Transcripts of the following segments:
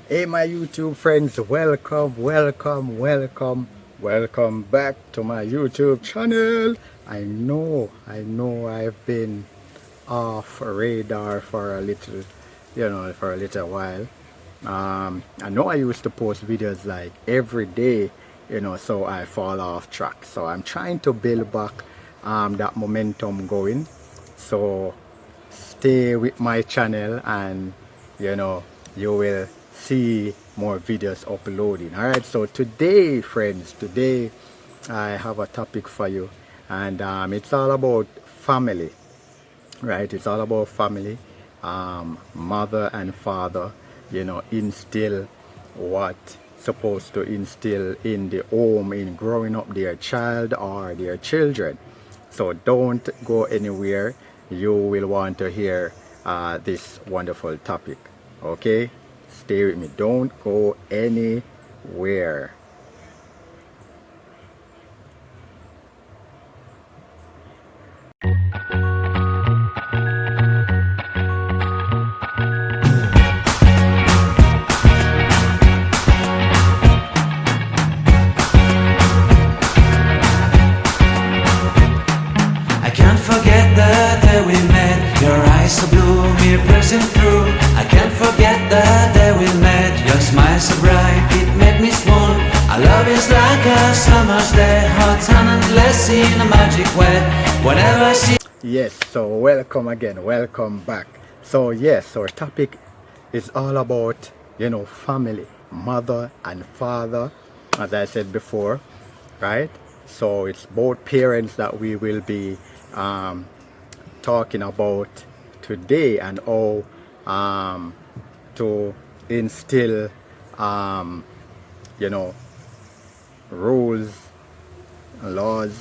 Hey my YouTube friends, welcome back to my YouTube channel. I know I've been off radar for a little, for a little while. I know I used to post videos like every day, so I fall off track. So I'm trying to build back that momentum going. So stay with my channel and you know you will see more videos uploading. All right, so today friends, today I have a topic for you, and it's all about family, right? It's all about family, mother and father, instill what supposed to instill in the home in growing up their child or their children. So don't go anywhere. You will want to hear this wonderful topic. Okay, stay with me, don't go anywhere. I can't forget the day we met. Your eyes so blue, me piercing through. I can't forget the day we met. Your smile so bright, it made me swoon. Our love is like a summer's day, hot and endless in a magic way. Whenever I see Yes, so welcome again, welcome back. So yes, our topic is all about, family, mother and father, as I said before, right? So it's both parents that we will be um, talking about today, and how to instill, um, you know, rules, laws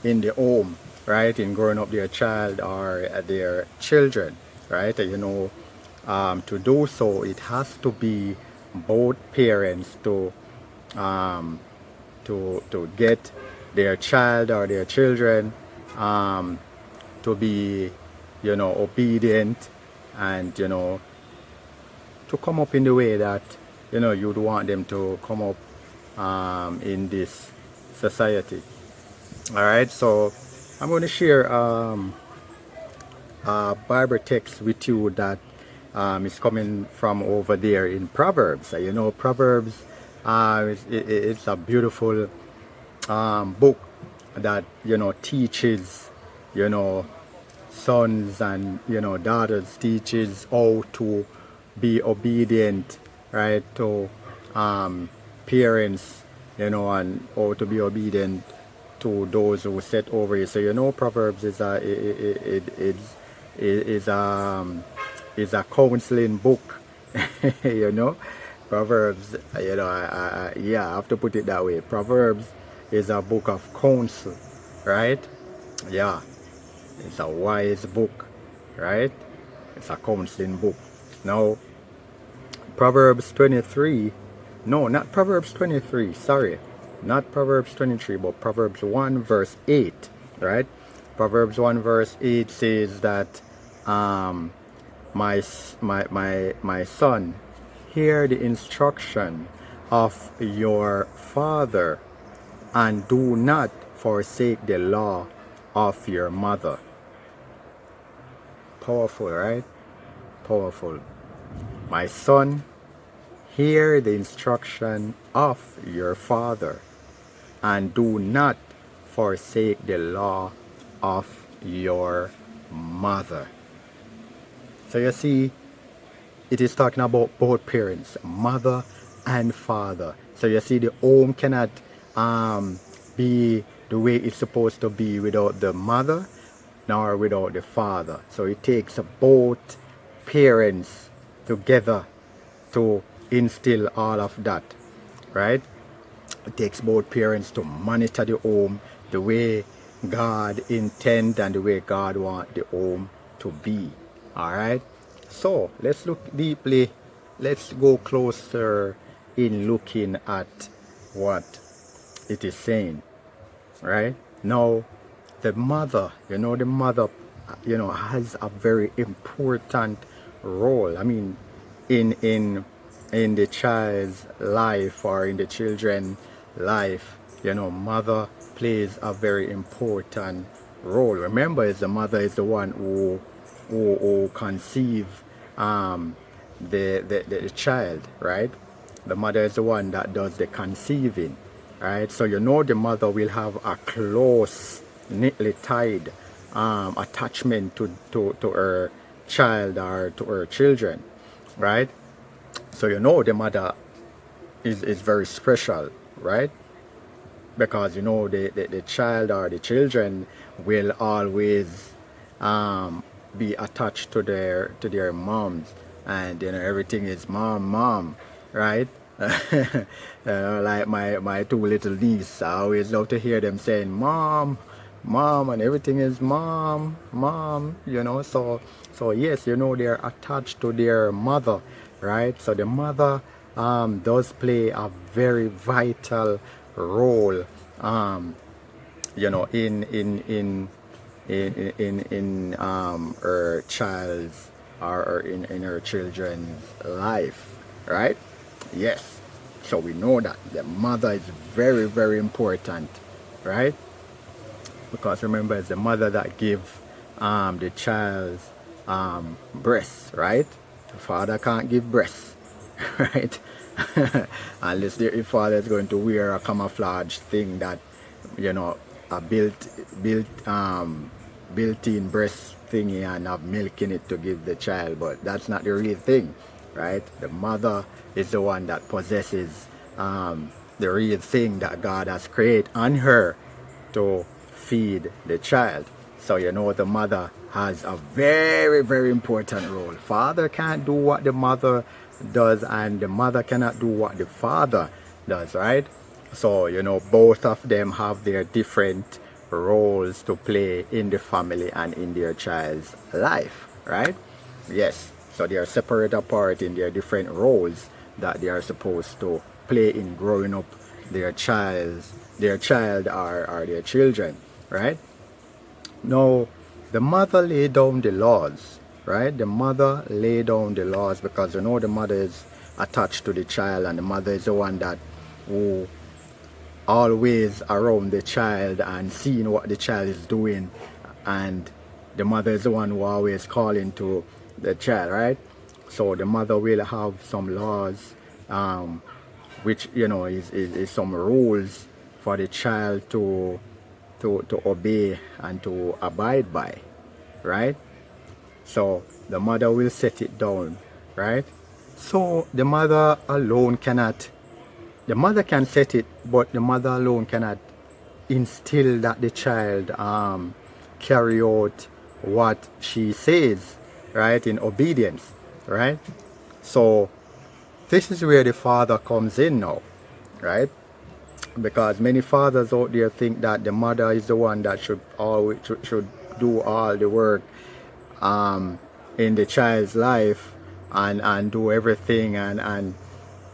in the home, right? In growing up their child or their children, right? To do so, it has to be both parents um, to get their child or their children um, to be, obedient, and to come up in the way that you'd want them to come up in this society. All right, so I'm going to share a Bible text with you that is coming from over there in Proverbs. Proverbs, it's a beautiful book that teaches, you know sons and daughters, teaches how to be obedient, right, to parents, and how to be obedient to those who set over you. So Proverbs is is is a counseling book. you know Proverbs, yeah, I have to put it that way. Proverbs is a book of counsel, right? Yeah, it's a wise book, right? It's a counseling book. Now, Proverbs 23, no, not Proverbs 23, sorry, not Proverbs 23, but Proverbs 1 verse 8, right? Proverbs 1 verse 8 says that, my son, hear the instruction of your father, and do not forsake the law of your mother. Powerful, right? Powerful. My son, hear the instruction of your father, and do not forsake the law of your mother. So you see, it is talking about both parents, mother and father. So you see, the home cannot be the way it's supposed to be without the mother nor without the father. So it takes both parents together to instill all of that, right? It takes both parents to monitor the home the way God intend and the way God want the home to be. All right, so let's look deeply, let's go closer in looking at what it is saying. Right now, the mother, has a very important role. I mean, in in the child's life or in the children's life, mother plays a very important role. Remember, it's the mother is the one who conceive the child, right? The mother is the one that does the conceiving, right? So the mother will have a close, neatly tied attachment to her child or to her children, right? So the mother is very special, right? Because the child or the children will always be attached to their moms, and everything is mom, right? Like my two little nieces, I always love to hear them saying mom, and everything is mom, so yes, they're attached to their mother, right? So the mother does play a very vital role in her child's or in her children's life, right? Yes. So we know that the mother is very, very important, right? Because remember, it's the mother that give the child's breast, right? The father can't give breast, right? Unless the father is going to wear a camouflage thing that a built-in breast thingy and have milk in it to give the child, but that's not the real thing, right? The mother is the one that possesses the real thing that God has created on her to feed the child. So the mother has a very, very important role. Father can't do what the mother does, and the mother cannot do what the father does, right? So both of them have their different roles to play in the family and in their child's life, right? Yes. So they are separate apart in their different roles that they are supposed to play in growing up their child or their children, right? Now, the mother lay down the laws, right? The mother lay down the laws because the mother is attached to the child, and the mother is the one that who always around the child and seeing what the child is doing, and the mother is the one who always calling to the child, right? So the mother will have some laws, which is some rules for the child to obey and to abide by, right? So the mother will set it down, right? So the mother alone cannot, the mother can set it, but the mother alone cannot instill that the child carry out what she says, right, in obedience, right? So this is where the father comes in now, right? Because many fathers out there think that the mother is the one that should do all the work in the child's life and do everything and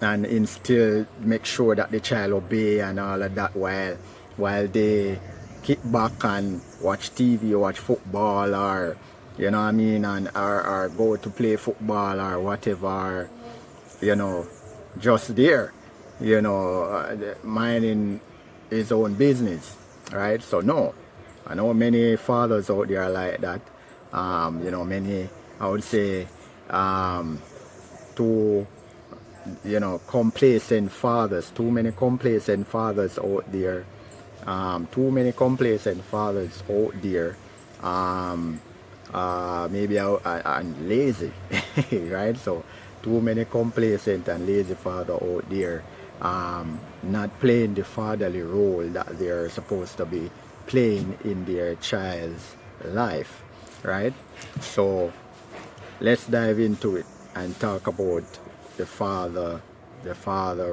instill, make sure that the child obey and all of that while they kick back and watch TV, watch football, or and or go to play football or whatever, just there, minding his own business, right? So no, I know many fathers out there like that. Many, I would say, too complacent fathers, too many complacent fathers out there, maybe and lazy, right? So too many complacent and lazy father out there, not playing the fatherly role that they're supposed to be playing in their child's life, right? So let's dive into it and talk about the father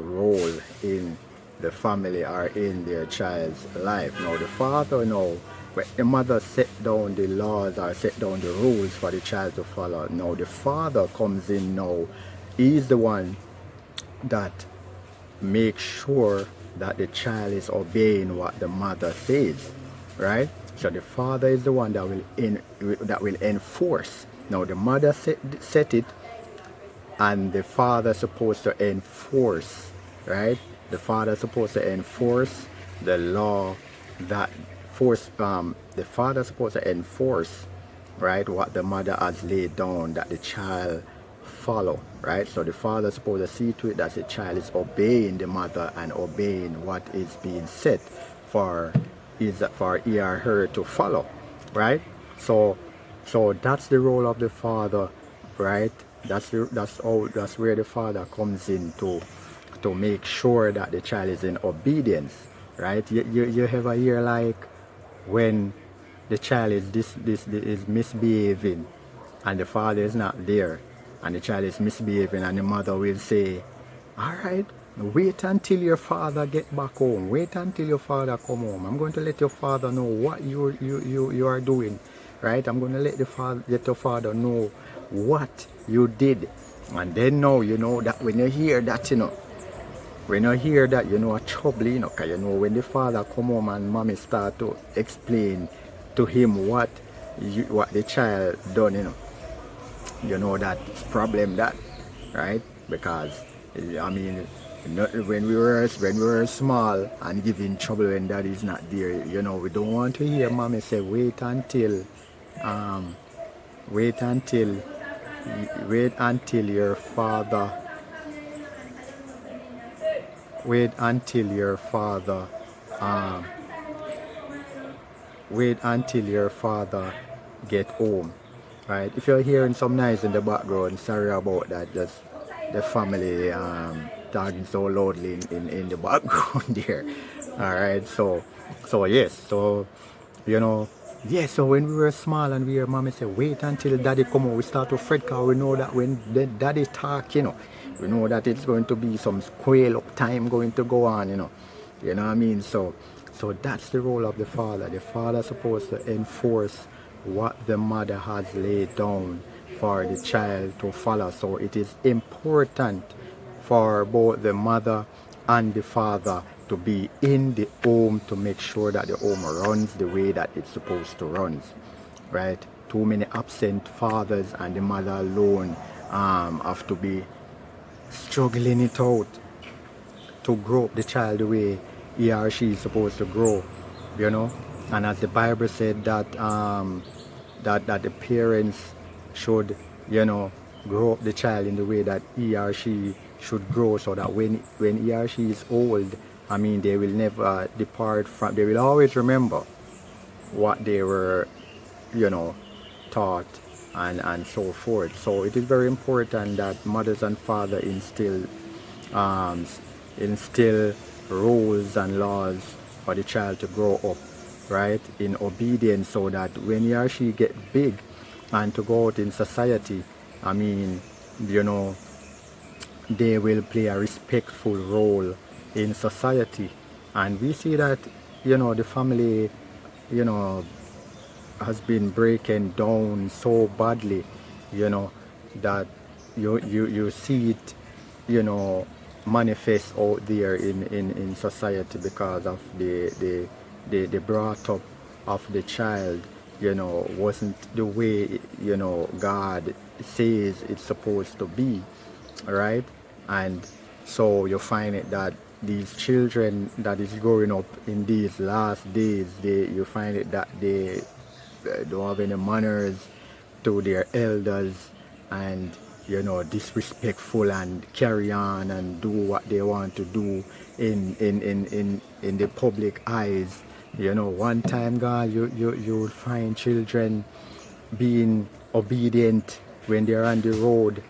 role in the family or in their child's life. Now the father, when the mother set down the laws or set down the rules for the child to follow, now the father comes in now. He's the one that makes sure that the child is obeying what the mother says, right? So the father is the one that will enforce. Now the mother set it, and the father supposed to enforce, right? The father supposed to enforce the law that the father supposed to enforce, right, what the mother has laid down that the child follow, right? So the father is supposed to see to it that the child is obeying the mother and obeying what is being said for he or her to follow, right? So that's the role of the father, right? That's where the father comes in to make sure that the child is in obedience, right? You ever hear like when the child is misbehaving and the father is not there and the child is misbehaving and the mother will say, all right, wait until your father get back home, wait until your father come home, I'm going to let your father know what you are doing, right? I'm going to let your father know what you did. And then now you know that when you hear that, when you hear that, you know a trouble, because you know when the father come home and mommy start to explain to him what the child done, you know that it's problem that, right? Because I mean, when we were small and giving trouble when daddy is not there, we don't want to hear mommy say um wait until wait until your father wait until your father um wait until your father get home, right? If you're hearing some noise in the background, sorry about that. Just the family talking so loudly in the background there. All right, so yes, so yes. So when we were small and we hear mommy say, "Wait until daddy come home," we start to fret because we know that when the daddy talk, we know that it's going to be some squeal up time going to go on, you know what I mean. So that's the role of the father. The father is supposed to enforce what the mother has laid down for the child to follow. So it is important for both the mother and the father to be in the home to make sure that the home runs the way that it's supposed to run, right? Too many absent fathers and the mother alone have to be struggling it out to grow up the child the way he or she is supposed to grow, and as the Bible said that that the parents should grow up the child in the way that he or she should grow, so that when he or she is old, I mean, they will never depart from, they will always remember what they were taught and so forth. So it is very important that mothers and fathers instill rules and laws for the child to grow up, right, in obedience, so that when he or she get big and to go out in society, I mean, they will play a respectful role in society. And we see that the family has been breaking down so badly, that you see it manifest out there in society because of the brought up of the child wasn't the way God says it's supposed to be, right? And so you find it that these children that is growing up in these last days, you find it that they don't have any manners to their elders, and disrespectful, and carry on and do what they want to do in the public eyes. One time, God, you'll find children being obedient when they're on the road,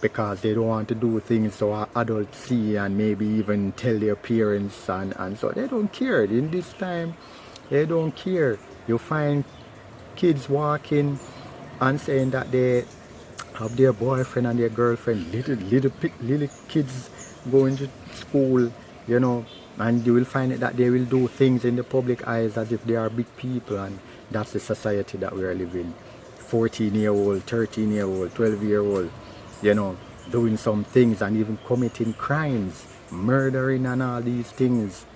because they don't want to do things so adults see and maybe even tell their parents, and so they don't care. In this time, they don't care. You find kids walking and saying that they have their boyfriend and their girlfriend, little kids going to school, and you will find it that they will do things in the public eyes as if they are big people, and that's the society that we are living. 14-year-old, 13-year-old, 12-year-old, doing some things and even committing crimes, murdering and all these things,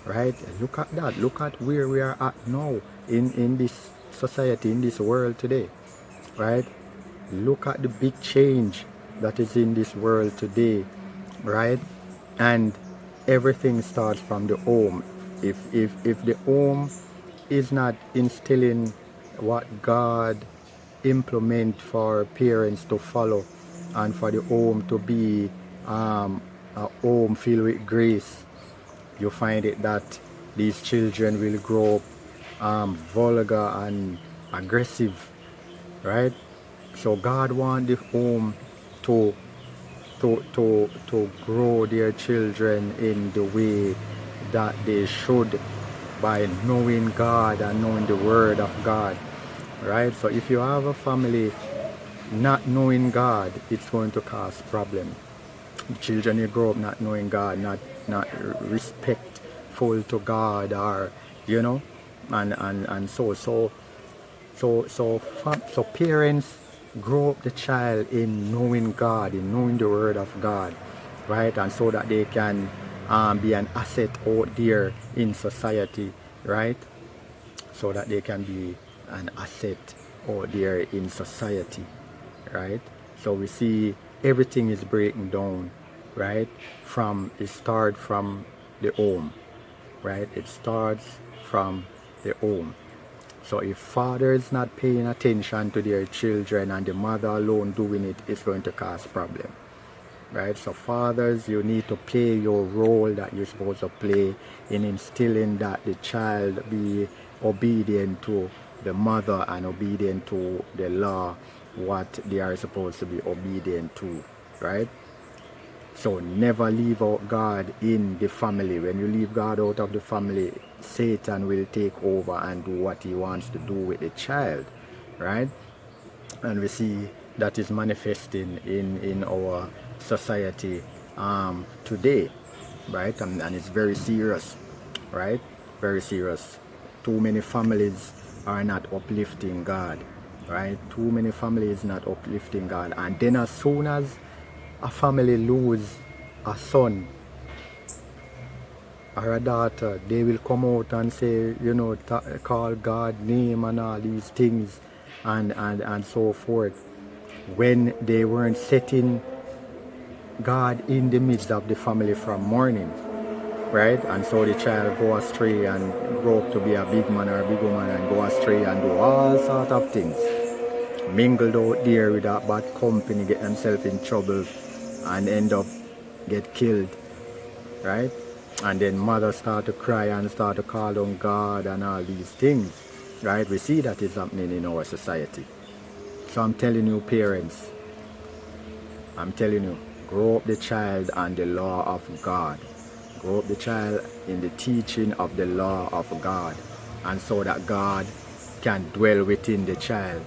right? Look at that. Look at where we are at now in this society, in this world today, right? Look at the big change that is in this world today, right? And everything starts from the home. If the home is not instilling what God implement for parents to follow, and for the home to be a home filled with grace, you find it that these children will grow up vulgar and aggressive, right? So God wants the home to grow their children in the way that they should, by knowing God and knowing the word of God, right? So if you have a family not knowing God, it's going to cause problem. The children you grow up not knowing God, not respectful to God, or you know, and so parents grow up the child in knowing God, in knowing the word of God, right? And so that they can be an asset out there in society, right? So that they can be an asset out there in society, right? So we see everything is breaking down, right? It starts from the home, right? It starts from the home. So if father is not paying attention to their children and the mother alone doing it, it's going to cause problem, right? So fathers, you need to play your role that you're supposed to play in instilling that the child be obedient to the mother and obedient to the law, what they are supposed to be obedient to, right? So never leave out God in the family. When you leave God out of the family, Satan will take over and do what he wants to do with the child, right? And we see that is manifesting in our society today, right? And it's very serious, right? Very serious. Too many families are not uplifting God, right? Too many families not uplifting God. And then as soon as a family lose a son or a daughter, they will come out and say, you know, call God name and all these things and so forth, when they weren't setting God in the midst of the family from morning, right? And so the child go astray and grow up to be a big man or a big woman and go astray and do all sort of things, mingled out there with that bad company, get themselves in trouble and end up get killed, right? And then mother start to cry and start to call on God and all these things, right? We see that is happening in our society. So I'm telling you, parents, I'm telling you, grow up the child on the law of God. Grow up the child in the teaching of the law of God, and so that God can dwell within the child,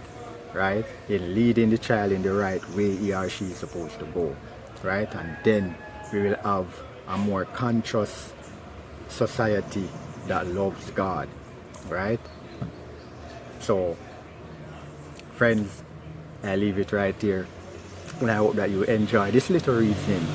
right? In leading the child in the right way he or she is supposed to go, right? And then we will have a more conscious society that loves God, right? So friends, I leave it right here, and I hope that you enjoy this little reasoning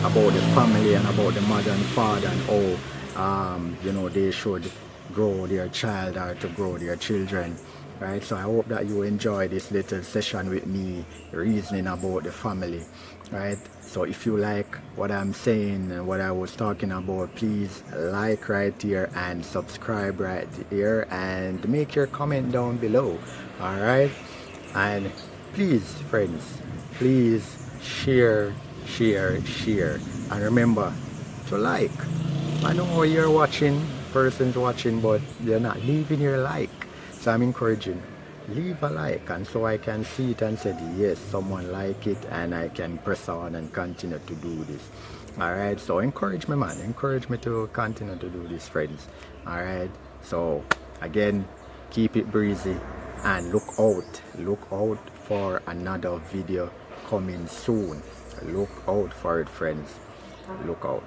about the family and about the mother and father and how you know, they should grow their child or to grow their children, right? So I hope that you enjoy this little session with me reasoning about the family, right? So if you like what I'm saying and what I was talking about, please like right here and subscribe right here and make your comment down below, all right? And please, friends, please share, and remember to like. I know you're watching, person's watching, but they're not leaving your like. So I'm encouraging, leave a like, and so I can see it and say, yes, someone like it, and I can press on and continue to do this. All right, so encourage me, man. Encourage me to continue to do this, friends. All right, so again, keep it breezy and look out for another video coming soon. Look out for it, friends. Look out.